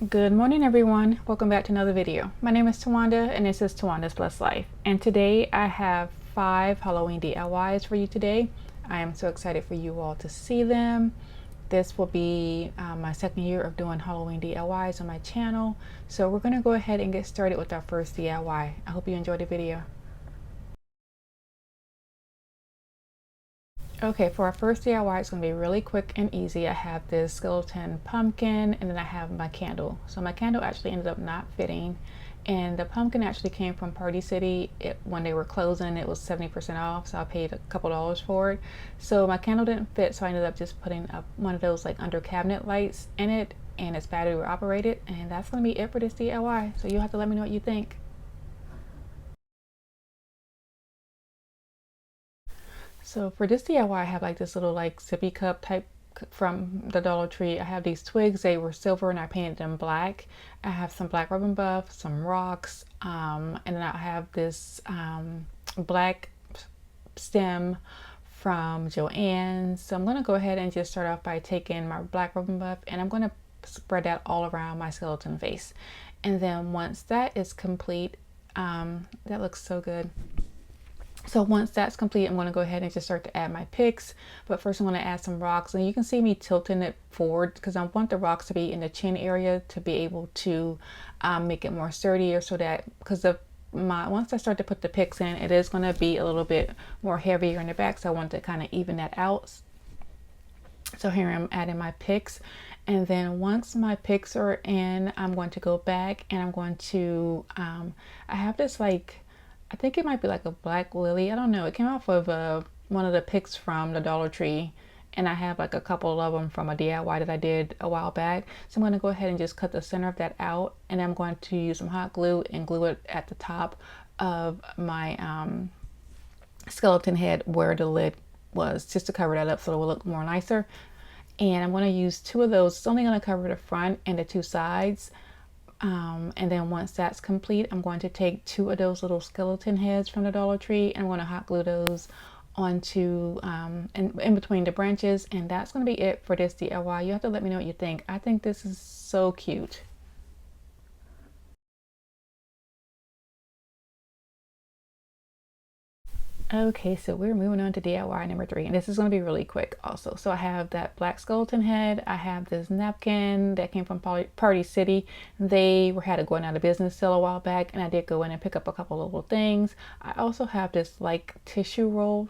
Good morning, everyone. Welcome back to another video. My name is Tawanda and this is Tawanda's Blessed Life. And today I have 5 Halloween DIYs for you today. I am so excited for you all to see them. This will be my second year of doing Halloween DIYs on my channel. So we're going to go ahead and get started with our first DIY. I hope you enjoyed the video. Okay, for our first DIY, it's going to be really quick and easy. I have this skeleton pumpkin and then I have my candle. So my candle actually ended up not fitting, and the pumpkin actually came from Party City. When they were closing, it was 70% off, so I paid a couple dollars for it. So my candle didn't fit, so I ended up just putting up one of those like under cabinet lights in it, and it's battery operated, and that's going to be it for this DIY. So you'll have to let me know what you think. So for this DIY, I have like this little like sippy cup type from the Dollar Tree. I have these twigs. They were silver and I painted them black. I have some black rubber buff, some rocks, and then I have this black stem from Joann's. So I'm going to go ahead and just start off by taking my black rubber buff and I'm going to spread that all around my skeleton face. And then once that is complete, that looks so good. So once that's complete, I'm going to go ahead and just start to add my picks. But first I'm going to add some rocks, and you can see me tilting it forward because I want the rocks to be in the chin area to be able to make it more sturdier, so that because once I start to put the picks in, it is going to be a little bit more heavier in the back. So I want to kind of even that out. So here I'm adding my picks, and then once my picks are in, I'm going to go back and I'm going to I have this like, I think it might be like a black lily. I don't know. It came off of one of the picks from the Dollar Tree. And I have like a couple of them from a DIY that I did a while back. So I'm going to go ahead and just cut the center of that out. And I'm going to use some hot glue and glue it at the top of my skeleton head where the lid was, just to cover that up so it will look more nicer. And I'm going to use 2 of those. It's only going to cover the front and the 2 sides. And then once that's complete, I'm going to take 2 of those little skeleton heads from the Dollar Tree and I'm going to hot glue those onto in between the branches, and that's going to be it for this DIY. You have to let me know what you think. I think this is so cute. Okay, so we're moving on to DIY number 3, and this is going to be really quick also. So I have that black skeleton head. I have this napkin that came from Party City. They had a going out of business sale a while back, and I did go in and pick up a couple little things. I also have this like tissue roll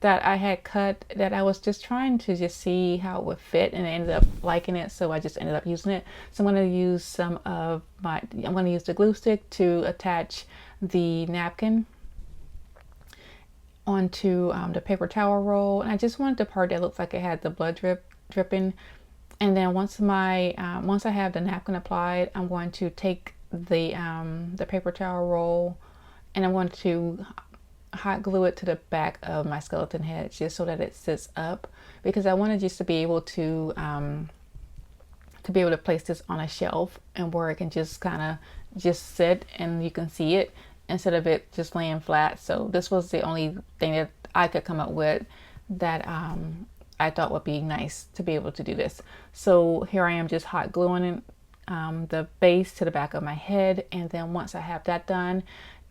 that I had cut, that I was just trying to just see how it would fit, and I ended up liking it, so I just ended up using it. So I'm going to use I'm going to use the glue stick to attach the napkin onto the paper towel roll, and I just wanted the part that looks like it had the blood dripping. And then once I have the napkin applied, I'm going to take the paper towel roll and I'm going to hot glue it to the back of my skeleton head, just so that it sits up, because I wanted just to be able to place this on a shelf and where it can just kind of just sit and you can see it, instead of it just laying flat. So this was the only thing that I could come up with that I thought would be nice to be able to do this. So here I am just hot gluing the base to the back of my head, and then once I have that done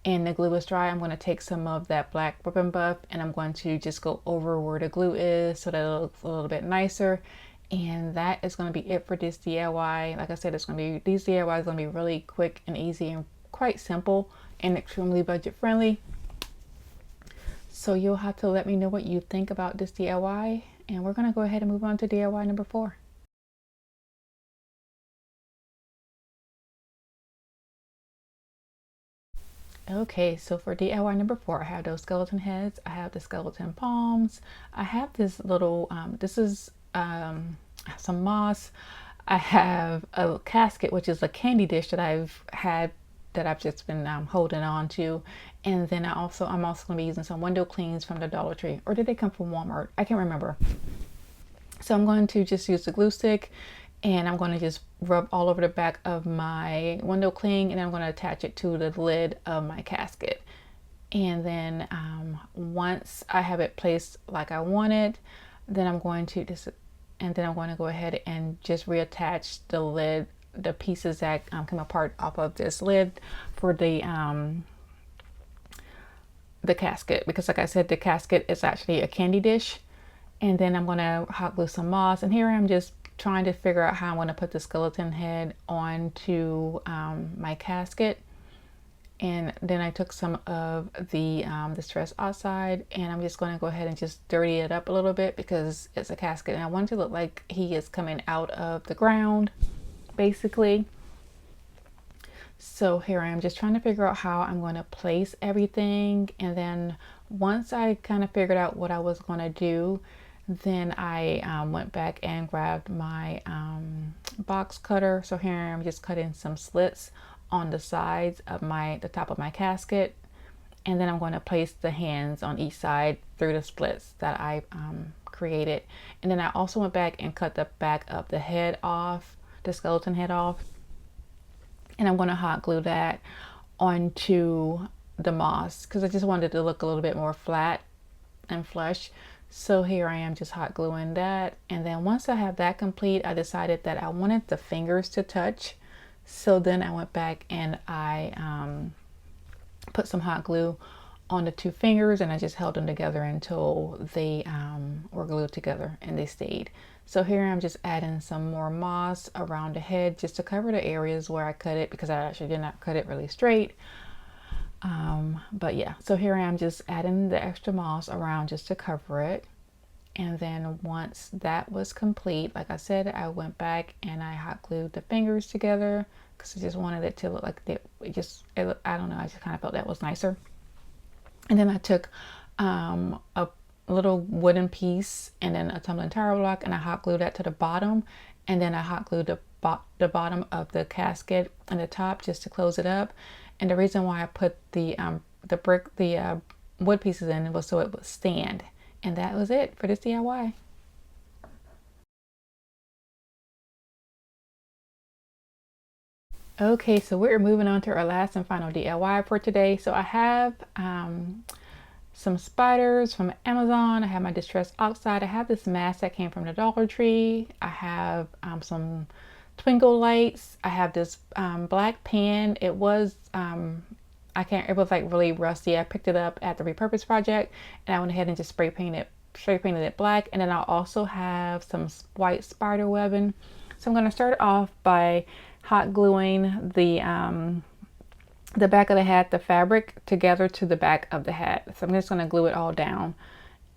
and the glue is dry, I'm going to take some of that black ribbon buff and I'm going to just go over where the glue is so that it looks a little bit nicer. And that is going to be it for this DIY. Like I said, these DIYs are going to be really quick and easy and quite simple and extremely budget friendly. So you'll have to let me know what you think about this DIY, and we're going to go ahead and move on to DIY number 4. Okay, so for DIY number 4, I have those skeleton heads, I have the skeleton palms, I have this little this is some moss, I have a casket, which is a candy dish that I've just been holding on to. And then I'm also going to be using some window cleans from the Dollar Tree, or did they come from Walmart? I can't remember. So I'm going to just use the glue stick and I'm going to just rub all over the back of my window cling, and I'm going to attach it to the lid of my casket. And then once I have it placed like I want it, then I'm going to go ahead and just reattach the lid the pieces that came apart off of this lid for the casket, because like I said, the casket is actually a candy dish. And then I'm going to hot glue some moss, and here I'm just trying to figure out how I want to put the skeleton head onto my casket. And then I took some of the Distress Oxide, and I'm just going to go ahead and just dirty it up a little bit because it's a casket and I want it to look like he is coming out of the ground basically. So here I am just trying to figure out how I'm going to place everything, and then once I kind of figured out what I was going to do, then I went back and grabbed my box cutter. So here I'm just cutting some slits on the sides of the top of my casket, and then I'm going to place the hands on each side through the splits that I created. And then I also went back and cut the back of the head off, the skeleton head off, and I'm going to hot glue that onto the moss because I just wanted it to look a little bit more flat and flush. So here I am just hot gluing that, and then once I have that complete, I decided that I wanted the fingers to touch. So then I went back and I put some hot glue on the two fingers, and I just held them together until they were glued together and they stayed. So here I'm just adding some more moss around the head just to cover the areas where I cut it, because I actually did not cut it really straight. But yeah, so here I am just adding the extra moss around just to cover it. And then once that was complete, like I said, I went back and I hot glued the fingers together because I just wanted it to look like I don't know, I just kind of felt that was nicer. And then I took a little wooden piece and then a tumbling tower block, and I hot glued that to the bottom, and then I hot glued the bottom of the casket and the top just to close it up. And the reason why I put the wood pieces in was so it would stand. And that was it for this DIY. Okay, so we're moving on to our last and final DIY for today. So I have some spiders from Amazon. I have my Distress Oxide. I have this mask that came from the Dollar Tree. I have some twinkle lights. I have this black pan. It was it was like really rusty. I picked it up at the Repurpose Project, and I went ahead and just spray painted it black. And then I also have some white spider webbing. So I'm going to start off by hot gluing the back of the hat, the fabric, together to the back of the hat. So I'm just going to glue it all down.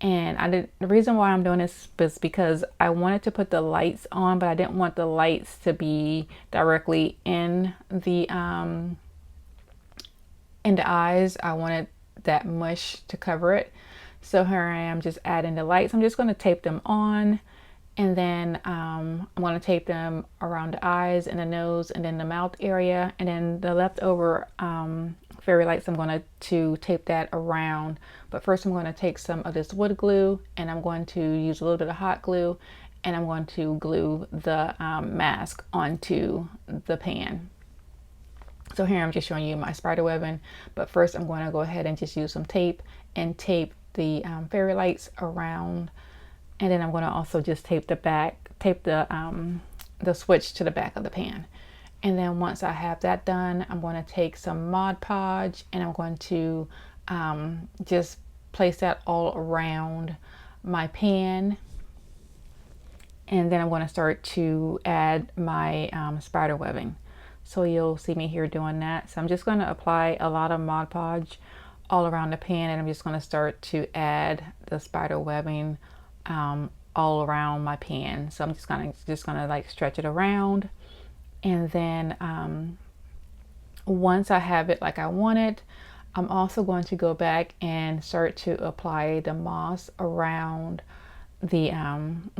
And the reason why I'm doing this is because I wanted to put the lights on, but I didn't want the lights to be directly in the eyes. I wanted that mush to cover it. So here I am just adding the lights. I'm just going to tape them on, and then I'm going to tape them around the eyes and the nose and then the mouth area, and then the leftover fairy lights I'm going to tape that around. But first I'm going to take some of this wood glue, and I'm going to use a little bit of hot glue, and I'm going to glue the mask onto the pan. So here I'm just showing you my spider webbing, but first I'm going to go ahead and just use some tape and tape the fairy lights around, and then I'm going to also just tape the switch to the back of the pan. And then once I have that done, I'm going to take some Mod Podge, and I'm going to just place that all around my pan. And then I'm going to start to add my spider webbing. So you'll see me here doing that. So I'm just going to apply a lot of Mod Podge all around the pan, and I'm just going to start to add the spider webbing all around my pan. So I'm just gonna like stretch it around, and then once I have it like I want it, I'm also going to go back and start to apply the moss around the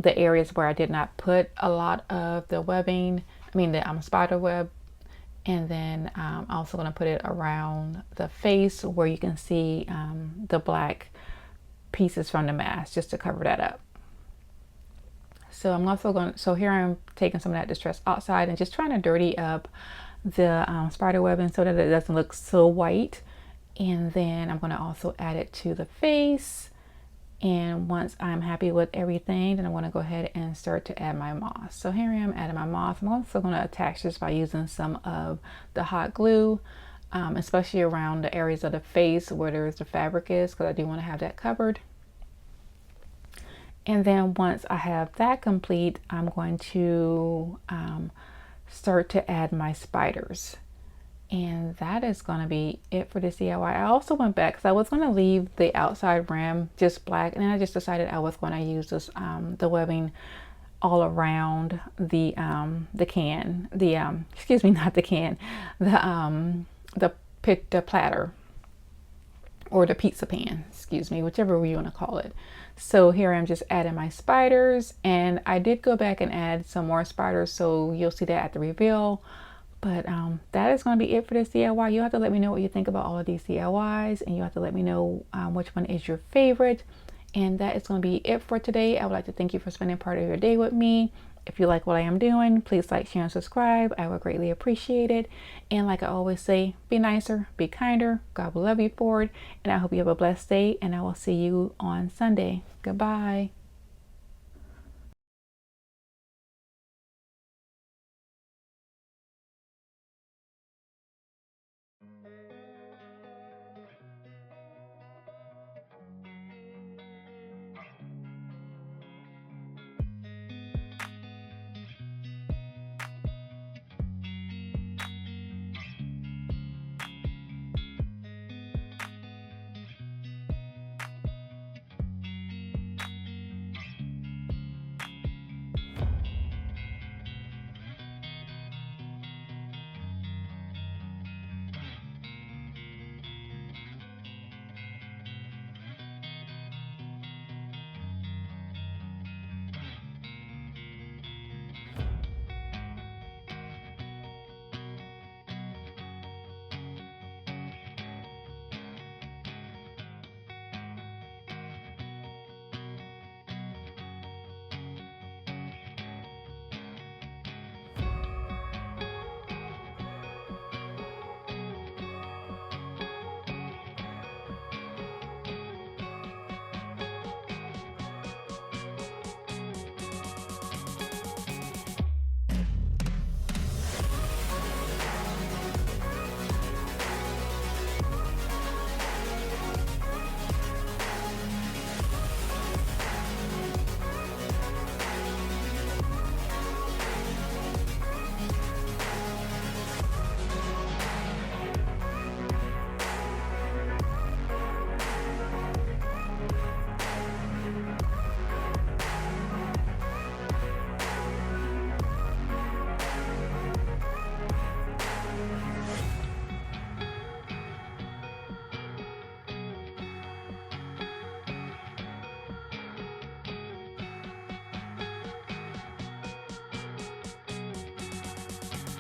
areas where I did not put a lot of the webbing, the spider web. And then I'm also going to put it around the face where you can see the black pieces from the mask, just to cover that up. So I'm also so here I'm taking some of that Distress Oxide and just trying to dirty up the spider webbing so that it doesn't look so white. And then I'm going to also add it to the face. And once I'm happy with everything, then I want to go ahead and start to add my moss. So here I am adding my moss. I'm also going to attach this by using some of the hot glue, especially around the areas of the face where there's the fabric is, because I do want to have that covered. And then once I have that complete, I'm going to start to add my spiders. And that is going to be it for this DIY. I also went back because I was going to leave the outside rim just black, and then I just decided I was going to use this the webbing all around the can, excuse me, not the can, the platter, or the pizza pan, excuse me, whichever you want to call it. So here I'm just adding my spiders, and I did go back and add some more spiders, so you'll see that at the reveal. But that is going to be it for this DIY. You have to let me know what you think about all of these DIYs, and you have to let me know which one is your favorite. And that is going to be it for today. I would like to thank you for spending part of your day with me. If you like what I am doing, please like, share, and subscribe. I would greatly appreciate it. And like I always say, be nicer, be kinder. God will love you for it. And I hope you have a blessed day, and I will see you on Sunday. Goodbye.